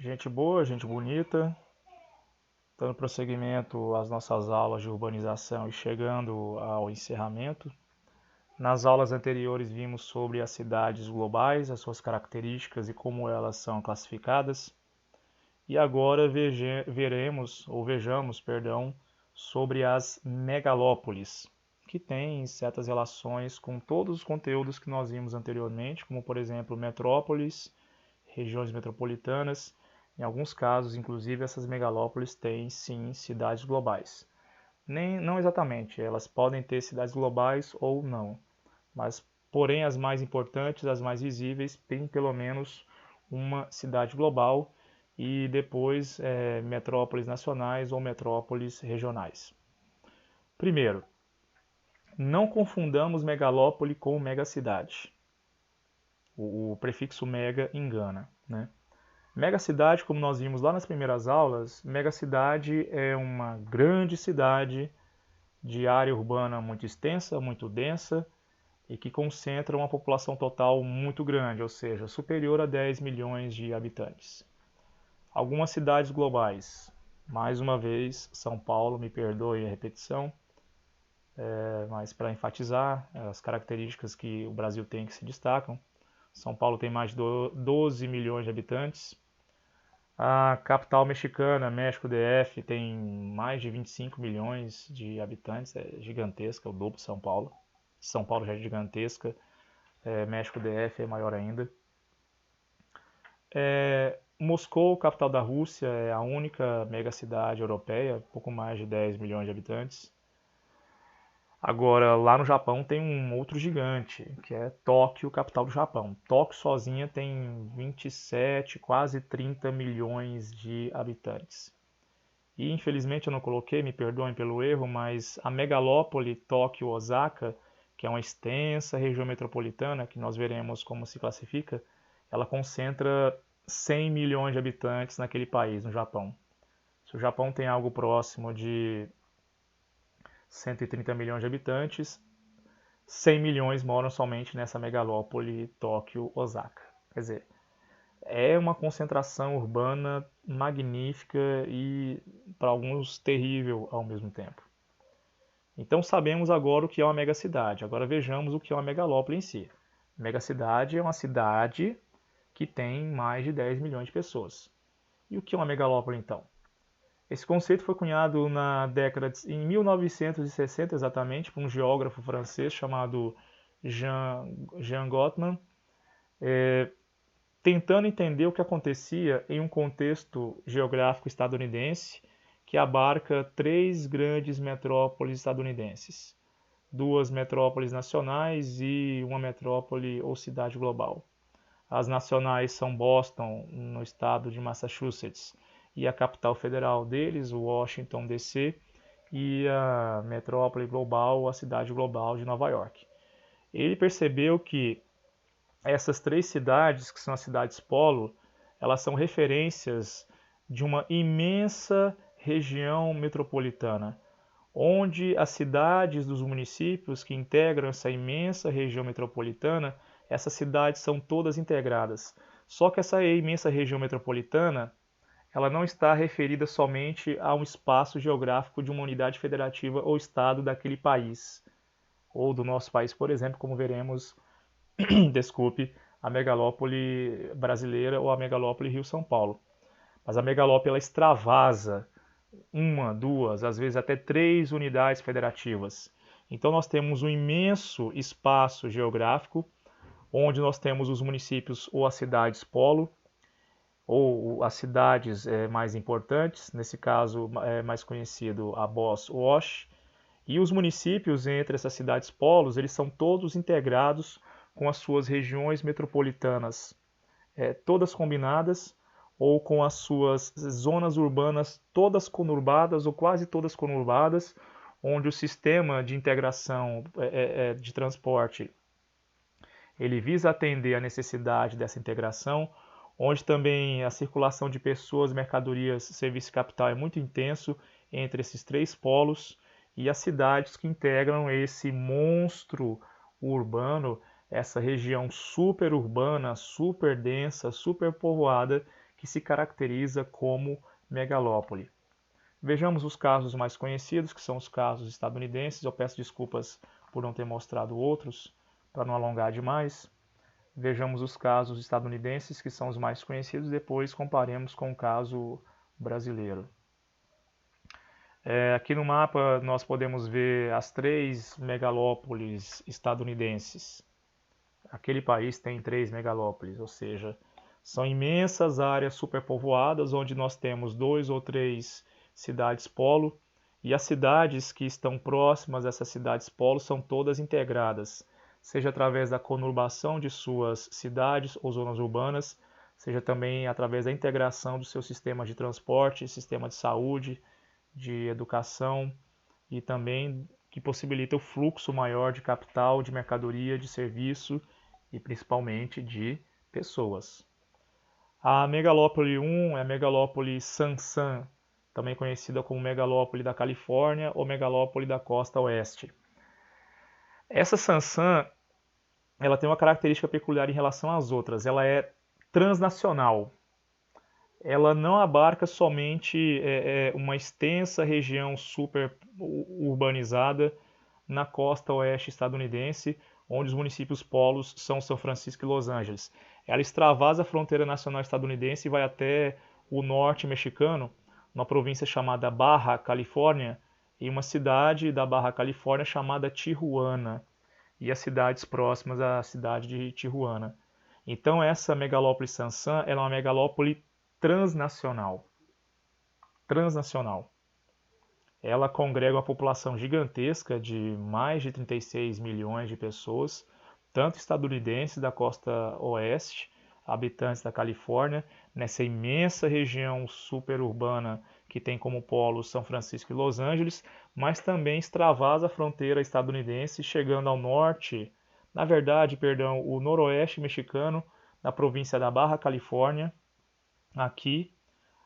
Gente boa, gente bonita, dando prosseguimento às nossas aulas de urbanização e chegando ao encerramento. Nas aulas anteriores vimos sobre as cidades globais, as suas características e como elas são classificadas. E agora vejamos, sobre as megalópolis, que têm certas relações com todos os conteúdos que nós vimos anteriormente, como por exemplo metrópoles, regiões metropolitanas. Em alguns casos, inclusive, essas megalópolis têm sim cidades globais. Não exatamente, elas podem ter cidades globais ou não, mas porém as mais importantes, as mais visíveis, têm pelo menos uma cidade global e depois metrópoles nacionais ou metrópoles regionais. Primeiro, não confundamos megalópole com megacidade. O prefixo mega engana, né? Megacidade, como nós vimos lá nas primeiras aulas, megacidade é uma grande cidade de área urbana muito extensa, muito densa e que concentra uma população total muito grande, ou seja, superior a 10 milhões de habitantes. Algumas cidades globais, mais uma vez, São Paulo, me perdoe a repetição, mas para enfatizar as características que o Brasil tem que se destacam, São Paulo tem mais de 12 milhões de habitantes. A capital mexicana, México DF, tem mais de 25 milhões de habitantes, é gigantesca, é o dobro de São Paulo. São Paulo já é gigantesca, México DF é maior ainda. Moscou, capital da Rússia, é a única megacidade europeia, pouco mais de 10 milhões de habitantes. Agora, lá no Japão tem um outro gigante, que é Tóquio, capital do Japão. Tóquio sozinha tem 27, quase 30 milhões de habitantes. E infelizmente eu não coloquei, me perdoem pelo erro, mas a megalópole Tóquio-Osaka, que é uma extensa região metropolitana, que nós veremos como se classifica, ela concentra 100 milhões de habitantes naquele país, no Japão. Se o Japão tem algo próximo de 130 milhões de habitantes, 100 milhões moram somente nessa megalópole Tóquio-Osaka. Quer dizer, é uma concentração urbana magnífica e, para alguns, terrível ao mesmo tempo. Então sabemos agora o que é uma megacidade. Agora vejamos o que é uma megalópole em si. Megacidade é uma cidade que tem mais de 10 milhões de pessoas. E o que é uma megalópole então? Esse conceito foi cunhado em 1960 exatamente por um geógrafo francês chamado Jean Gottman, tentando entender o que acontecia em um contexto geográfico estadunidense que abarca três grandes metrópoles estadunidenses, duas metrópoles nacionais e uma metrópole ou cidade global. As nacionais são Boston, no estado de Massachusetts, e a capital federal deles, Washington, D.C., e a metrópole global, a cidade global de Nova York. Ele percebeu que essas três cidades, que são as cidades polo, elas são referências de uma imensa região metropolitana, onde as cidades dos municípios que integram essa imensa região metropolitana, essas cidades são todas integradas. Só que essa imensa região metropolitana, ela não está referida somente a um espaço geográfico de uma unidade federativa ou estado daquele país, ou do nosso país, por exemplo, como veremos, desculpe, a megalópole brasileira ou a megalópole Rio-São Paulo. Mas a megalópole ela extravasa uma, duas, às vezes até três unidades federativas. Então nós temos um imenso espaço geográfico onde nós temos os municípios ou as cidades polo, ou as cidades mais importantes, nesse caso é mais conhecido a Boss-Wash, e os municípios entre essas cidades polos, eles são todos integrados com as suas regiões metropolitanas, todas combinadas, ou com as suas zonas urbanas todas conurbadas ou quase todas conurbadas, onde o sistema de integração de transporte ele visa atender a necessidade dessa integração, onde também a circulação de pessoas, mercadorias, serviço e capital é muito intenso entre esses três polos, e as cidades que integram esse monstro urbano, essa região super urbana, super densa, super povoada, que se caracteriza como megalópole. Vejamos os casos mais conhecidos, que são os casos estadunidenses. Eu peço desculpas por não ter mostrado outros, para não alongar demais. Vejamos os casos estadunidenses, que são os mais conhecidos, depois comparemos com o caso brasileiro. Aqui no mapa nós podemos ver as 3 megalópolis estadunidenses. Aquele país tem 3 megalópolis, ou seja, são imensas áreas superpovoadas, onde nós temos 2 ou 3 cidades-polo, e as cidades que estão próximas a essas cidades-polo são todas integradas, seja através da conurbação de suas cidades ou zonas urbanas, seja também através da integração dos seus sistemas de transporte, sistema de saúde, de educação, e também que possibilita o fluxo maior de capital, de mercadoria, de serviço e principalmente de pessoas. A megalópole 1 é a megalópole San San, também conhecida como megalópole da Califórnia ou megalópole da costa oeste. Essa San San, ela tem uma característica peculiar em relação às outras, ela é transnacional. Ela não abarca somente uma extensa região super urbanizada na costa oeste estadunidense, onde os municípios polos são São Francisco e Los Angeles. Ela extravasa a fronteira nacional estadunidense e vai até o norte mexicano, numa província chamada Baja Califórnia, e uma cidade da Baja Califórnia chamada Tijuana, e as cidades próximas à cidade de Tijuana. Então essa megalópole San San é uma megalópole transnacional. Transnacional. Ela congrega uma população gigantesca de mais de 36 milhões de pessoas, tanto estadunidenses da costa oeste, habitantes da Califórnia, nessa imensa região superurbana que tem como polo São Francisco e Los Angeles, mas também extravasa a fronteira estadunidense, chegando ao norte, o noroeste mexicano, na província da Baja Califórnia, aqui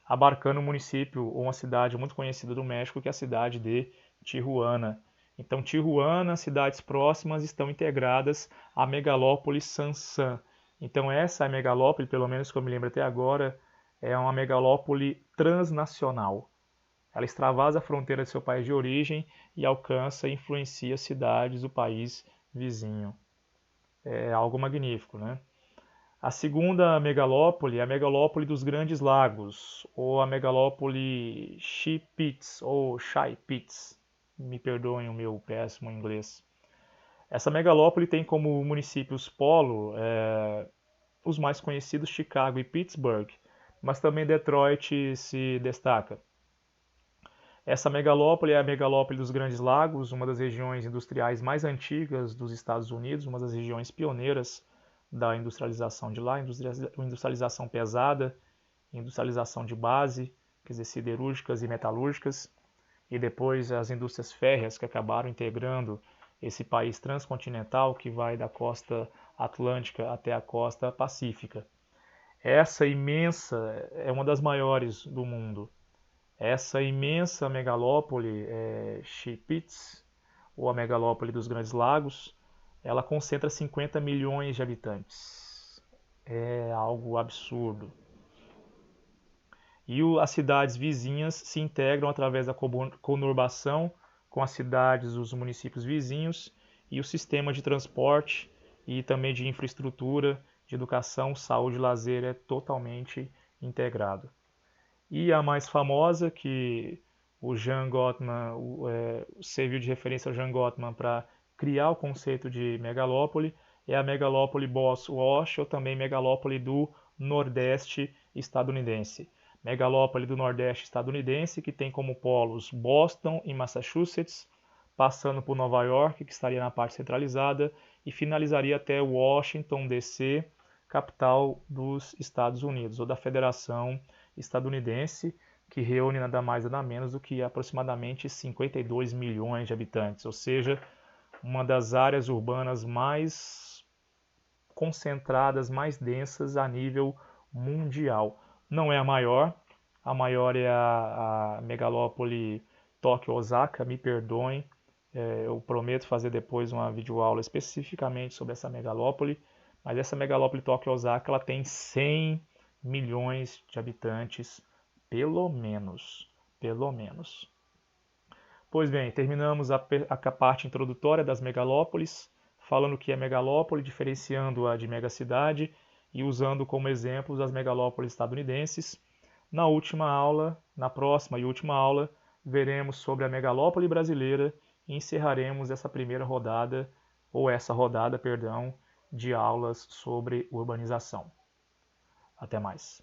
abarcando um município ou uma cidade muito conhecida do México, que é a cidade de Tijuana. Então, Tijuana, cidades próximas, estão integradas à megalópole San San. Então, essa megalópole, pelo menos que eu me lembro até agora, é uma megalópole transnacional. Ela extravasa a fronteira de seu país de origem e alcança e influencia cidades do país vizinho. É algo magnífico, né? A segunda megalópole é a megalópole dos Grandes Lagos, ou a megalópole Chi-Pits, ou Chi-Pits. Me perdoem o meu péssimo inglês. Essa megalópole tem como municípios polo os mais conhecidos Chicago e Pittsburgh, mas também Detroit se destaca. Essa megalópole é a megalópole dos Grandes Lagos, uma das regiões industriais mais antigas dos Estados Unidos, uma das regiões pioneiras da industrialização de lá, industrialização pesada, industrialização de base, quer dizer, siderúrgicas e metalúrgicas, e depois as indústrias férreas que acabaram integrando esse país transcontinental que vai da costa atlântica até a costa pacífica. Essa imensa é uma das maiores do mundo. Essa imensa megalópole, Chi-Pits, ou a megalópole dos Grandes Lagos, ela concentra 50 milhões de habitantes. É algo absurdo. E as cidades vizinhas se integram através da conurbação com as cidades dos municípios vizinhos, e o sistema de transporte e também de infraestrutura, de educação, saúde e lazer é totalmente integrado. E a mais famosa, que o Jean Gottman serviu de referência ao Jean Gottman para criar o conceito de megalópole, é a megalópole Boss-Walsh, ou também megalópole do Nordeste estadunidense. Megalópole do Nordeste estadunidense, que tem como polos Boston e Massachusetts, passando por Nova York, que estaria na parte centralizada, e finalizaria até Washington, D.C., capital dos Estados Unidos, ou da Federação Estadunidense, que reúne nada mais nada menos do que aproximadamente 52 milhões de habitantes, ou seja, uma das áreas urbanas mais concentradas, mais densas a nível mundial. Não é a maior é a megalópole Tóquio-Osaka, me perdoem, eu prometo fazer depois uma videoaula especificamente sobre essa megalópole, mas essa megalópole Tóquio-Osaka ela tem 100 milhões de habitantes, pelo menos. Pelo menos. Pois bem, terminamos a parte introdutória das megalópolis, falando o que é megalópole, diferenciando-a de megacidade e usando como exemplos as megalópolis estadunidenses. Na última aula, na próxima e última aula, veremos sobre a megalópole brasileira e encerraremos essa primeira rodada, ou essa rodada, perdão, de aulas sobre urbanização. Até mais.